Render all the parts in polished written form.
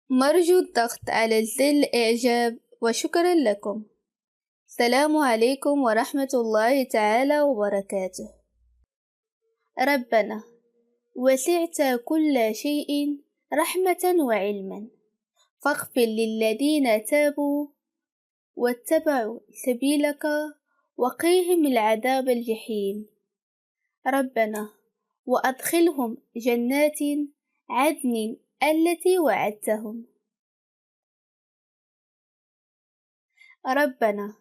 مرجو الضغط على زر الإعجاب وشكرا لكم. السلام عليكم ورحمة الله تعالى وبركاته. ربنا وسعت كل شيء رحمة وعلما، فاغفر للذين تابوا واتبعوا سبيلك وقيهم العذاب الجحيم. ربنا وأدخلهم جنات عدن التي وعدتهم. ربنا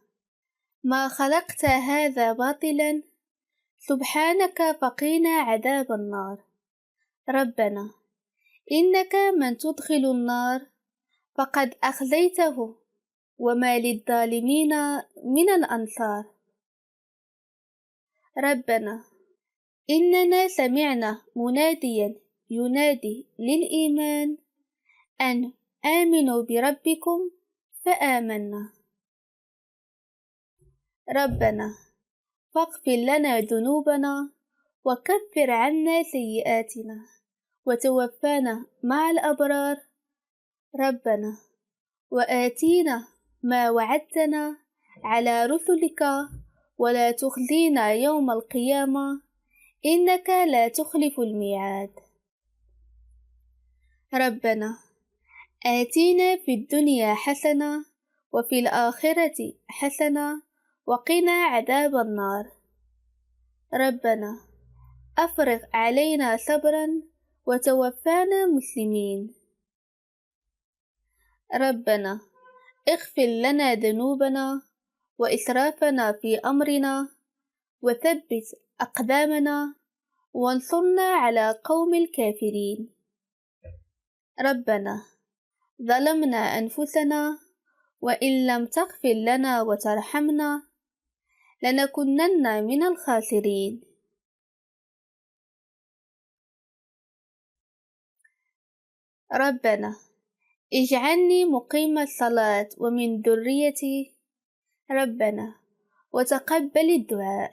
ما خلقت هذا باطلا، سبحانك فقنا عذاب النار. ربنا إنك من تدخل النار فقد أخزيته، وما للظالمين من الأنصار. ربنا إننا سمعنا مناديا ينادي للإيمان أن آمنوا بربكم فآمنا. ربنا فاغفر لنا ذنوبنا وكفر عنا سيئاتنا وتوفانا مع الأبرار. ربنا وآتينا ما وعدتنا على رسلك ولا تخزينا يوم القيامة إنك لا تخلف الميعاد. ربنا آتينا في الدنيا حسنة وفي الآخرة حسنة وقنا عذاب النار. ربنا أفرغ علينا صبرا وتوفانا مسلمين. ربنا اغفر لنا ذنوبنا وإسرافنا في أمرنا وثبت أقدامنا وانصرنا على قوم الكافرين. ربنا ظلمنا أنفسنا وإن لم تغفر لنا وترحمنا لنكونن من الخاسرين. ربنا اجعلني مقيم الصلاة ومن ذريتي. ربنا وتقبل الدعاء.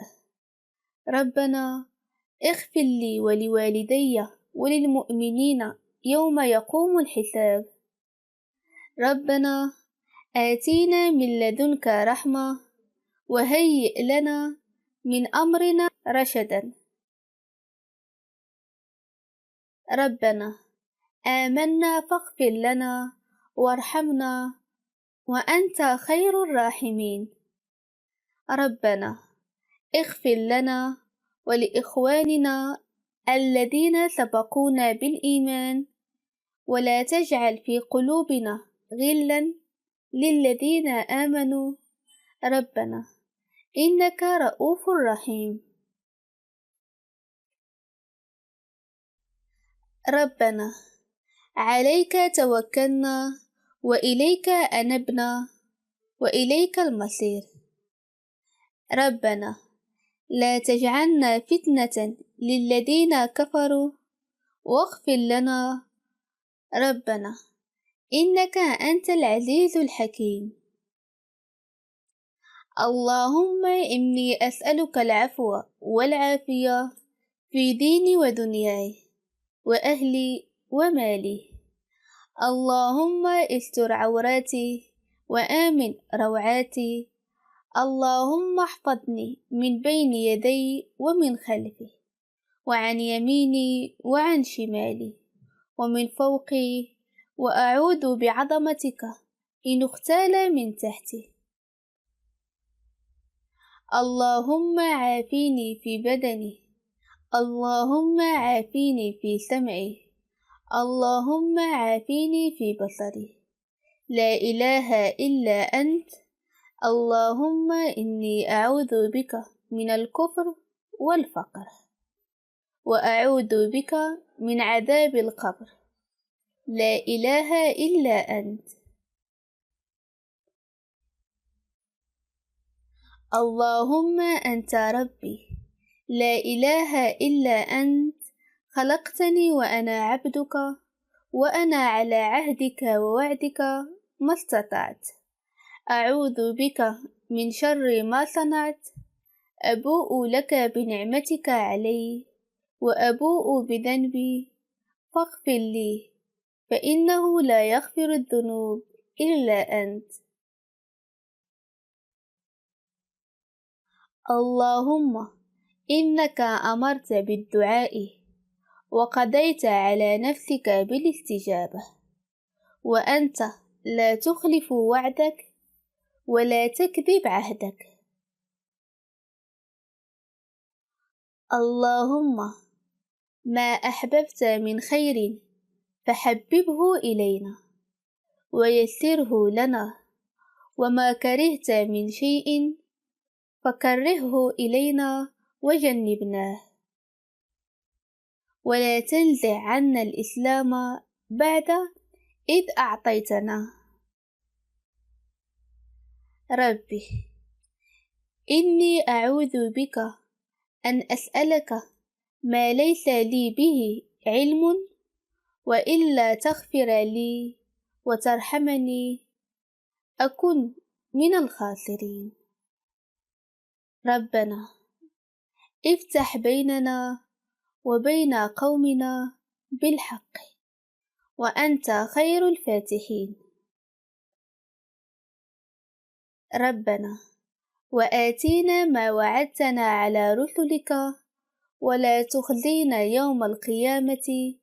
ربنا اغفر لي ولوالدي وللمؤمنين يوم يقوم الحساب. ربنا آتينا من لدنك رحمة وهيئ لنا من أمرنا رشدا. ربنا آمنا فاغفر لنا وارحمنا وأنت خير الراحمين. ربنا اغفر لنا ولإخواننا الذين سبقونا بالإيمان ولا تجعل في قلوبنا غلا للذين آمنوا. ربنا إنك رؤوف رحيم. ربنا عليك توكلنا وإليك أنبنا وإليك المصير. ربنا لا تجعلنا فتنة للذين كفروا واغفر لنا. ربنا إنك أنت العزيز الحكيم. اللهم إني أسألك العفو والعافية في ديني ودنياي وأهلي ومالي. اللهم استر عوراتي وآمن روعاتي. اللهم احفظني من بين يدي ومن خلفي وعن يميني وعن شمالي ومن فوقي، وأعوذ بعظمتك إن اغتال من تحتي. اللهم عافيني في بدني. اللهم عافيني في سمعي. اللهم عافيني في بصري. لا إله إلا أنت. اللهم إني أعوذ بك من الكفر والفقر، وأعوذ بك من عذاب القبر. لا إله إلا أنت. اللهم أنت ربي، لا إله إلا أنت. خلقتني وأنا عبدك، وأنا على عهدك ووعدك ما استطعت. أعوذ بك من شر ما صنعت. أبوء لك بنعمتك علي وأبوء بذنبي فاغفر لي. فإنه لا يغفر الذنوب إلا أنت. اللهم إنك أمرت بالدعاء وقضيت على نفسك بالاستجابة، وأنت لا تخلف وعدك ولا تكذب عهدك. اللهم ما أحببت من خير فحببه إلينا ويسره لنا، وما كرهت من شيء فكرهه إلينا وجنبناه، ولا تنزع عنا الإسلام بعد إذ أعطيتنا. ربي إني أعوذ بك أن أسألك ما ليس لي به علم، وإلا تغفر لي وترحمني أكن من الخاسرين. ربنا افتح بيننا وبين قومنا بالحق، وأنت خير الفاتحين. ربنا وآتينا ما وعدتنا على رسلك ولا تخزينا يوم القيامة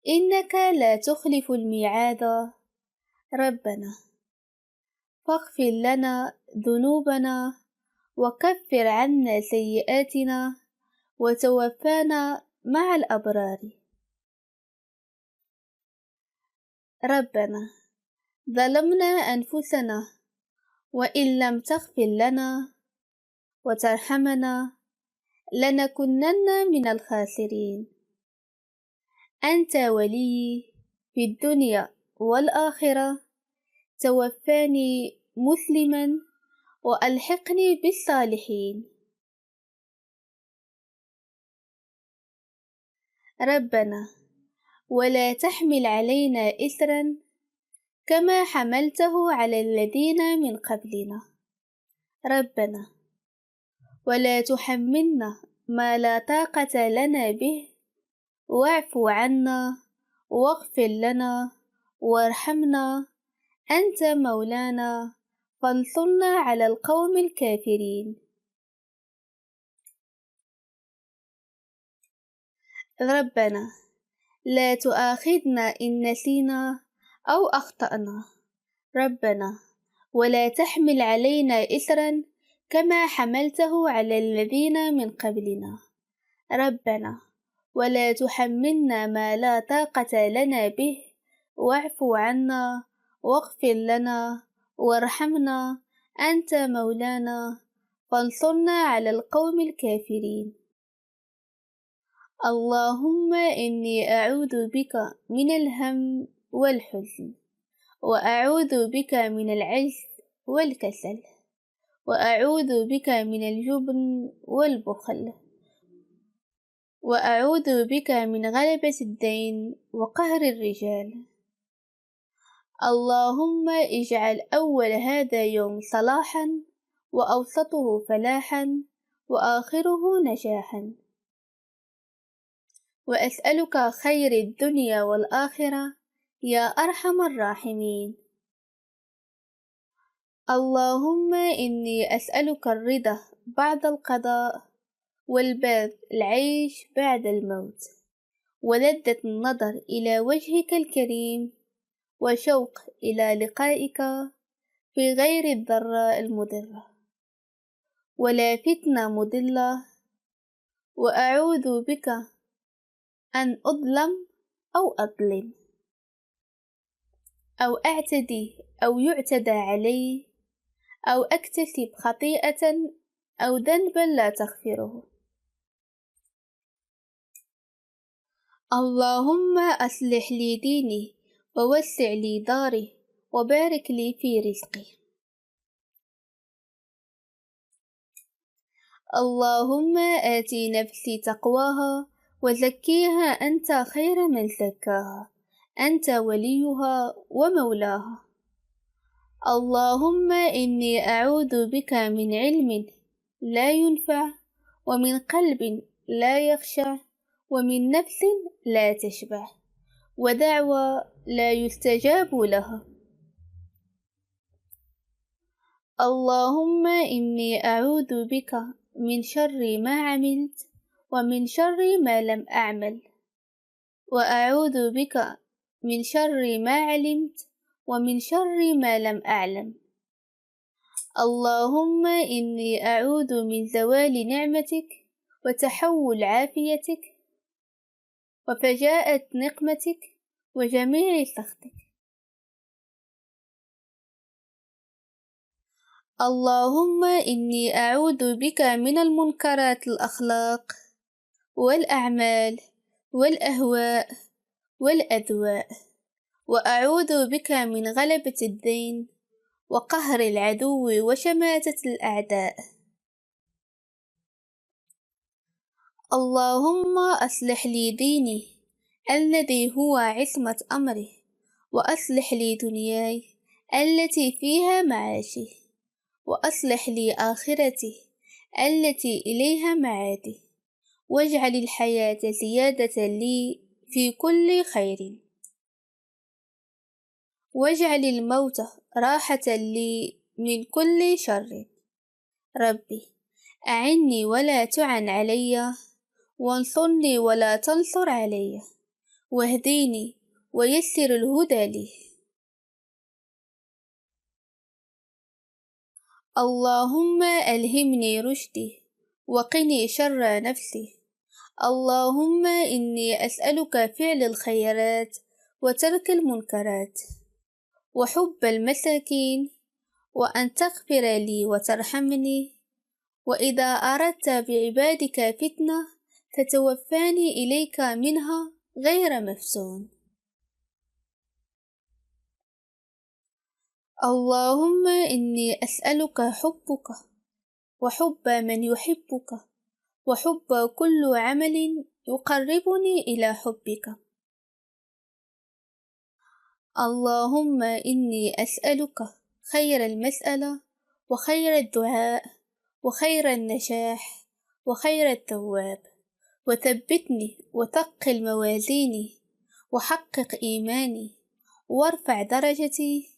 إنك لا تخلف الميعاد. ربنا فاغفر لنا ذنوبنا وكفر عنا سيئاتنا وتوفانا مع الأبرار. ربنا ظلمنا أنفسنا وإن لم تغفر لنا وترحمنا لنكونن من الخاسرين. أنت ولي في الدنيا والآخرة، توفاني مسلما وألحقني بالصالحين. ربنا ولا تحمل علينا إثرا كما حملته على الذين من قبلنا. ربنا ولا تحملنا ما لا طاقة لنا به، واعف عنا واغفر لنا وارحمنا، أنت مولانا فانصرنا على القوم الكافرين. ربنا لا تؤاخذنا إن نسينا أو أخطأنا. ربنا ولا تحمل علينا إثرا كما حملته على الذين من قبلنا. ربنا ولا تحملنا ما لا طاقة لنا به، واعف عنا واغفر لنا وارحمنا، أنت مولانا فانصرنا على القوم الكافرين. اللهم إني أعوذ بك من الهم والحزن، وأعوذ بك من العجز والكسل، وأعوذ بك من الجبن والبخل، وأعوذ بك من غلبة الدين وقهر الرجال. اللهم اجعل أول هذا يوم صلاحا، وأوسطه فلاحا، وآخره نجاحا، وأسألك خير الدنيا والآخرة يا أرحم الراحمين. اللهم إني أسألك الرضا بعد القضاء، والبرد العيش بعد الموت، ولذة النظر إلى وجهك الكريم، وشوق إلى لقائك في غير الضراء المضرة ولا فتنة مضلة. وأعوذ بك أن أظلم أو أظلم أو أعتدي أو يعتدى علي أو أكتسب خطيئة أو ذنبا لا تغفره. اللهم أصلح لي ديني ووسع لي داري وبارك لي في رزقي. اللهم آتي نفسي تقواها وزكيها أنت خير من زكاها، أنت وليها ومولاها. اللهم إني أعوذ بك من علم لا ينفع، ومن قلب لا يخشع، ومن نفس لا تشبع، ودعوى لا يستجاب لها. اللهم إني أعوذ بك من شر ما عملت ومن شر ما لم أعمل، وأعوذ بك من شر ما علمت ومن شر ما لم أعلم. اللهم إني أعوذ من زوال نعمتك وتحول عافيتك وفجاءة نقمتك وجميع سخطك. اللهم إني أعوذ بك من المنكرات الأخلاق والأعمال والأهواء والأذواء، وأعوذ بك من غلبة الدين وقهر العدو وشماتة الأعداء. اللهم أصلح لي ديني الذي هو عصمة أمري، وأصلح لي دنياي التي فيها معاشي، وأصلح لي آخرتي التي إليها معادي، واجعل الحياة زيادة لي في كل خير، واجعل الموت راحة لي من كل شر. ربي أعني ولا تعن علي، وانصرني ولا تنصر علي، واهديني ويسر الهدى لي. اللهم ألهمني رشدي وقني شر نفسي. اللهم إني أسألك فعل الخيرات وترك المنكرات وحب المساكين، وأن تغفر لي وترحمني، وإذا أردت بعبادك فتنة فتوفاني إليك منها غير مفتون. اللهم إني أسألك حبك وحب من يحبك وحب كل عمل يقربني إلى حبك. اللهم إني أسألك خير المسألة وخير الدعاء وخير النجاح وخير الثواب، وثبتني وثقل موازيني وحقق إيماني وارفع درجتي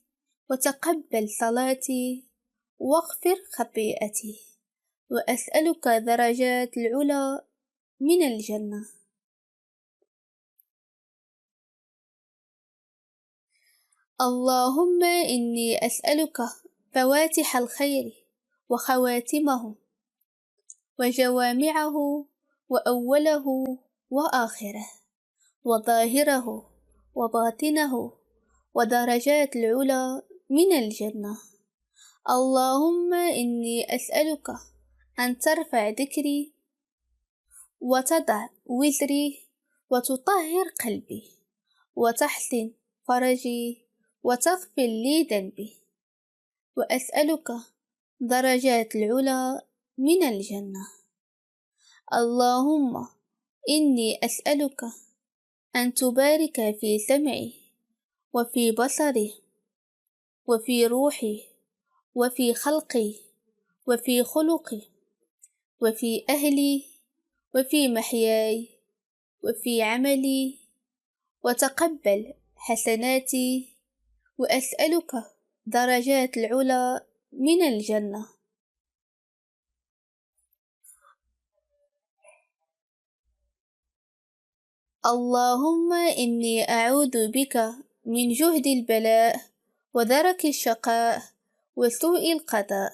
وتقبل صلاتي واغفر خطيئتي، وأسألك درجات العلى من الجنة. اللهم إني أسألك فواتح الخير وخواتمه وجوامعه وأوله وآخره وظاهره وباطنه ودرجات العلى من الجنة. اللهم إني أسألك أن ترفع ذكري وتضع وزري وتطهر قلبي وتحسن فرجي وتغفر لي ذنبي، وأسألك درجات العلى من الجنة. اللهم إني أسألك أن تبارك في سمعي وفي بصري وفي روحي وفي خلقي وفي خلقي وفي أهلي وفي محياي وفي عملي، وتقبل حسناتي، وأسألك درجات العلى من الجنة. اللهم إني أعوذ بك من جهد البلاء ودرك الشقاء وسوء القضاء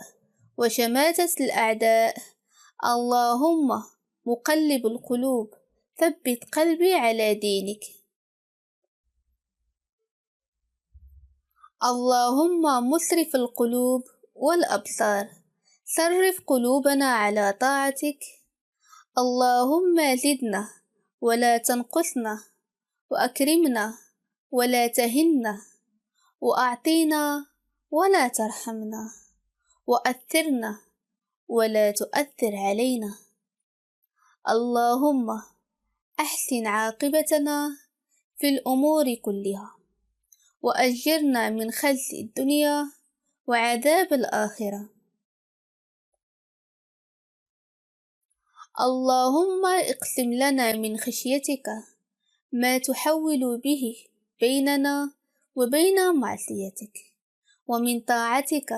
وشماتة الأعداء. اللهم مقلب القلوب ثبت قلبي على دينك. اللهم مصرف القلوب والأبصار صرف قلوبنا على طاعتك. اللهم زدنا ولا تنقصنا، وأكرمنا ولا تهنا، وأعطينا ولا ترحمنا، وأثرنا ولا تؤثر علينا. اللهم أحسن عاقبتنا في الأمور كلها، وأجرنا من خزي الدنيا وعذاب الآخرة. اللهم اقسم لنا من خشيتك ما تحول به بيننا وبين معصيتك، ومن طاعتك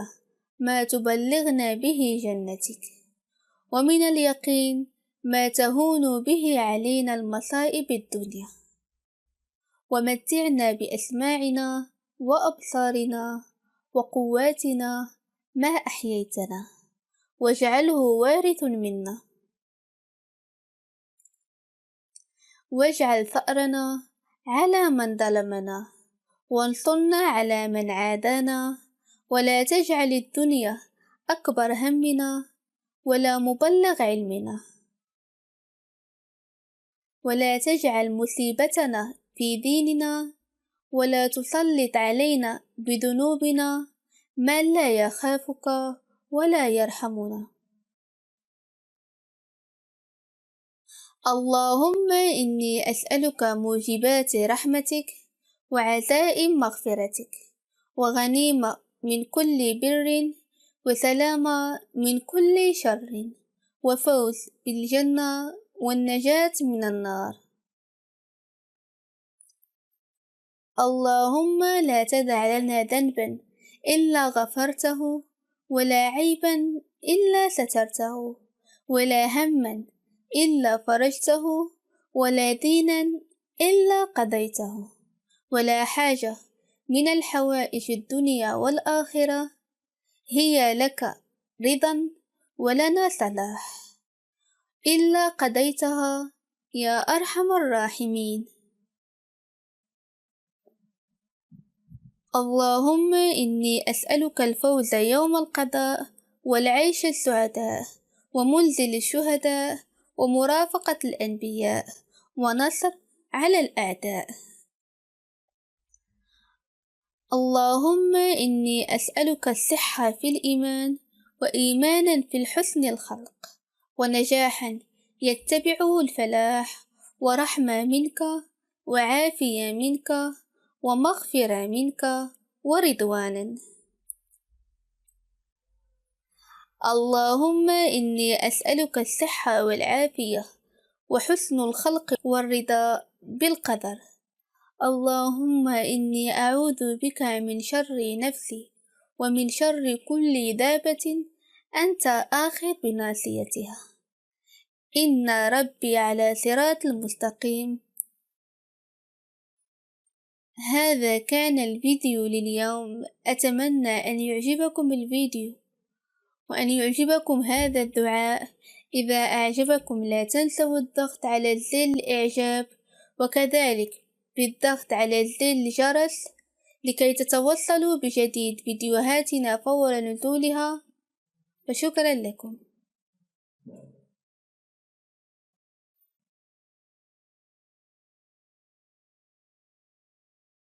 ما تبلغنا به جنتك، ومن اليقين ما تهون به علينا المصائب الدنيا، ومتعنا بأسماعنا وأبصارنا وقواتنا ما أحييتنا، واجعله وارث منا، واجعل ثأرنا على من ظلمنا، وانصرنا على من عادانا، ولا تجعل الدنيا أكبر همنا ولا مبلغ علمنا، ولا تجعل مصيبتنا في ديننا، ولا تسلط علينا بذنوبنا من لا يخافك ولا يرحمنا. اللهم إني أسألك موجبات رحمتك وعزائم مغفرتك وغنيمة من كل بر وسلامة من كل شر وفوز بالجنة والنجاة من النار. اللهم لا تدع لنا ذنبا إلا غفرته، ولا عيبا إلا سترته، ولا هما إلا فرجته، ولا دينا إلا قضيته، ولا حاجة من الحوائج الدنيا والآخرة هي لك رضا ولنا صلاح إلا قضيتها يا أرحم الراحمين. اللهم إني أسألك الفوز يوم القضاء والعيش السعداء ومنزل الشهداء ومرافقة الأنبياء ونصر على الأعداء. اللهم إني أسألك الصحة في الإيمان وإيمانا في الحسن الخلق ونجاحا يتبعه الفلاح ورحمة منك وعافية منك ومغفرة منك ورضوانا. اللهم إني أسألك الصحة والعافية وحسن الخلق والرضا بالقدر. اللهم إني أعوذ بك من شر نفسي ومن شر كل دابة أنت آخذ بناصيتها، إن ربي على صراط المستقيم. هذا كان الفيديو لليوم، أتمنى أن يعجبكم الفيديو وأن يعجبكم هذا الدعاء. إذا أعجبكم لا تنسوا الضغط على زر الإعجاب، وكذلك بالضغط على زر الجرس لكي تتوصلوا بجديد فيديوهاتنا فور نزولها، وشكرا لكم.